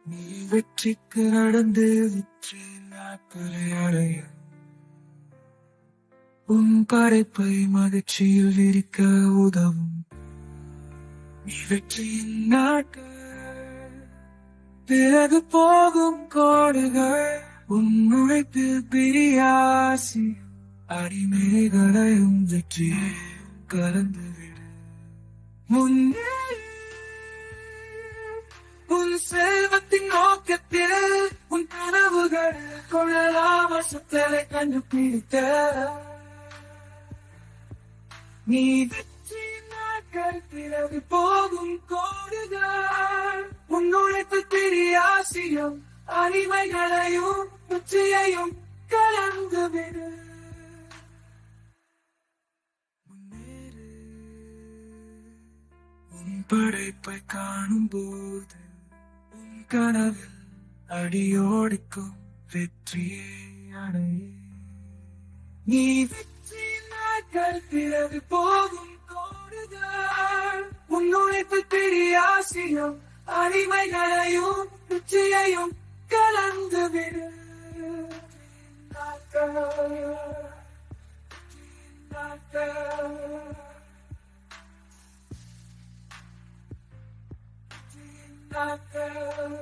நீ வெற்றிக்கு நடந்து வெற்றி நாட்களை அடைய உன் படைப்பை மகிழ்ச்சியில் விரிக்க உதவும். நீ வெற்றியின் நாட்கள் பிறகு போகும் கோடுகள் உன் உழைப்பில் பிரியாசி அடிமைகளையும் வெற்றியை கலந்துவிடு. முன்னேறு உன் செல்வத்தின் நோக்கத்தில் உன் கனவுகள் கொள்ளலாம் வசத்தலை கண்டுபிடித்த நீ வெற்றி நாட்கள் பிறகு போகும் கோடுகள் உன் உழைப்பு பெரிய ஆசையும் அடிமைகளையும் வெற்றியையும் கலந்துவிடு. முன்னேறு உன் படைப்பை காணும் போது உன் கனவில் அடியோடிக்கும் வெற்றியை அடைய. நீ வெற்றி நாட்கள் பிறகு போகும் கோடுகள் உன் உழைப்பு பெரிய ஆசையும் அடிமைகளையும் வெற்றியையும் கலந்துவிடு. நாட்கள்